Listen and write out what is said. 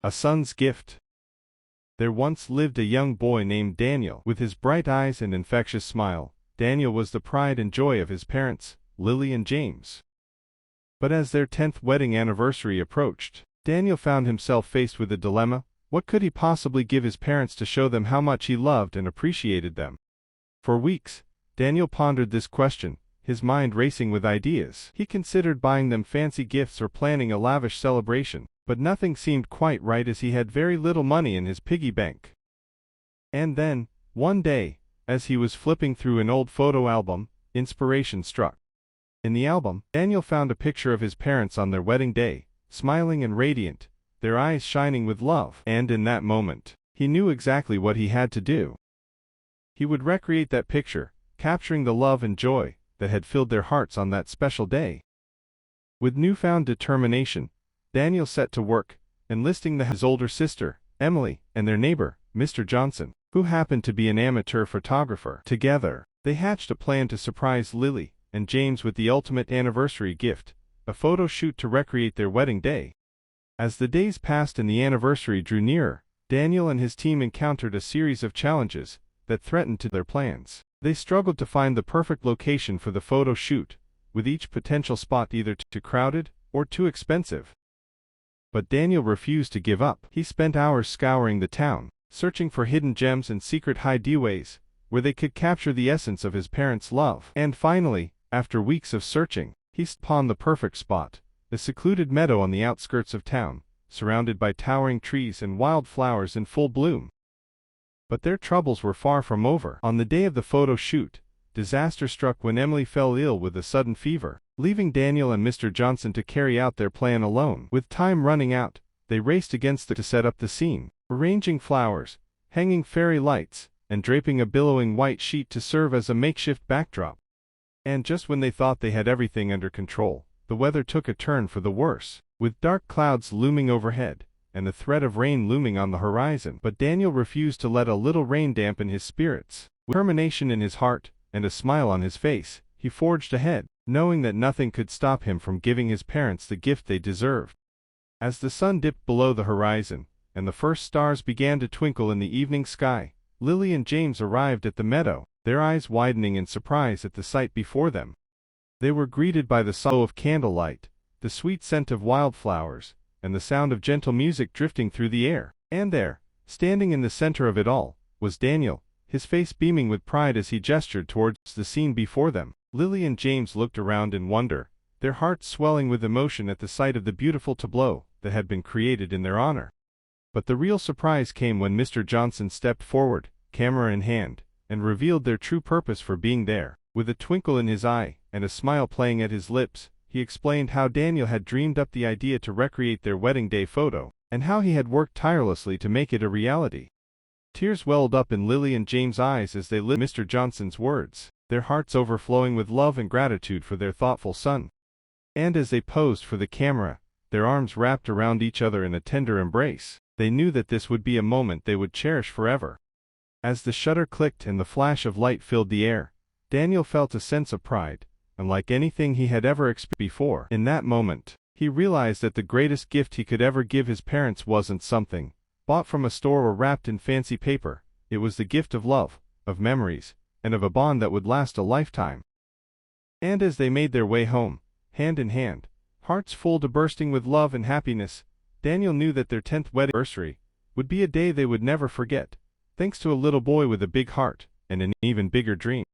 A son's gift. There once lived a young boy named Daniel. With his bright eyes and infectious smile, Daniel was the pride and joy of his parents, Lily and James. But as their 10th wedding anniversary approached, Daniel found himself faced with a dilemma. What could he possibly give his parents to show them how much he loved and appreciated them? For weeks, Daniel pondered this question, his mind racing with ideas. He considered buying them fancy gifts or planning a lavish celebration, but nothing seemed quite right as he had very little money in his piggy bank. And then, one day, as he was flipping through an old photo album, inspiration struck. In the album, Daniel found a picture of his parents on their wedding day, smiling and radiant, their eyes shining with love. And in that moment, he knew exactly what he had to do. He would recreate that picture, capturing the love and joy that had filled their hearts on that special day. With newfound determination, Daniel set to work, enlisting his older sister, Emily, and their neighbor, Mr. Johnson, who happened to be an amateur photographer. Together, they hatched a plan to surprise Lily and James with the ultimate anniversary gift, a photo shoot to recreate their wedding day. As the days passed and the anniversary drew nearer, Daniel and his team encountered a series of challenges that threatened their plans. They struggled to find the perfect location for the photo shoot, with each potential spot either too crowded or too expensive. But Daniel refused to give up. He spent hours scouring the town, searching for hidden gems and secret hideaways, where they could capture the essence of his parents' love. And finally, after weeks of searching, he stumbled upon the perfect spot, a secluded meadow on the outskirts of town, surrounded by towering trees and wild flowers in full bloom. But their troubles were far from over. On the day of the photo shoot, disaster struck when Emily fell ill with a sudden fever, leaving Daniel and Mr. Johnson to carry out their plan alone. With time running out, they raced to set up the scene, arranging flowers, hanging fairy lights, and draping a billowing white sheet to serve as a makeshift backdrop. And just when they thought they had everything under control, the weather took a turn for the worse, with dark clouds looming overhead, and the threat of rain looming on the horizon. But Daniel refused to let a little rain dampen his spirits. With determination in his heart, and a smile on his face, he forged ahead, knowing that nothing could stop him from giving his parents the gift they deserved. As the sun dipped below the horizon, and the first stars began to twinkle in the evening sky, Lily and James arrived at the meadow, their eyes widening in surprise at the sight before them. They were greeted by the glow of candlelight, the sweet scent of wildflowers, and the sound of gentle music drifting through the air. And there, standing in the center of it all, was Daniel, his face beaming with pride as he gestured towards the scene before them. Lily and James looked around in wonder, their hearts swelling with emotion at the sight of the beautiful tableau that had been created in their honor. But the real surprise came when Mr. Johnson stepped forward, camera in hand, and revealed their true purpose for being there. With a twinkle in his eye and a smile playing at his lips, he explained how Daniel had dreamed up the idea to recreate their wedding day photo, and how he had worked tirelessly to make it a reality. Tears welled up in Lily and James' eyes as they listened to Mr. Johnson's words, their hearts overflowing with love and gratitude for their thoughtful son. And as they posed for the camera, their arms wrapped around each other in a tender embrace, they knew that this would be a moment they would cherish forever. As the shutter clicked and the flash of light filled the air, Daniel felt a sense of pride, unlike anything he had ever experienced before. In that moment, he realized that the greatest gift he could ever give his parents wasn't something bought from a store or wrapped in fancy paper. It was the gift of love, of memories, and of a bond that would last a lifetime. And as they made their way home, hand in hand, hearts full to bursting with love and happiness, Daniel knew that their 10th wedding anniversary would be a day they would never forget, thanks to a little boy with a big heart and an even bigger dream.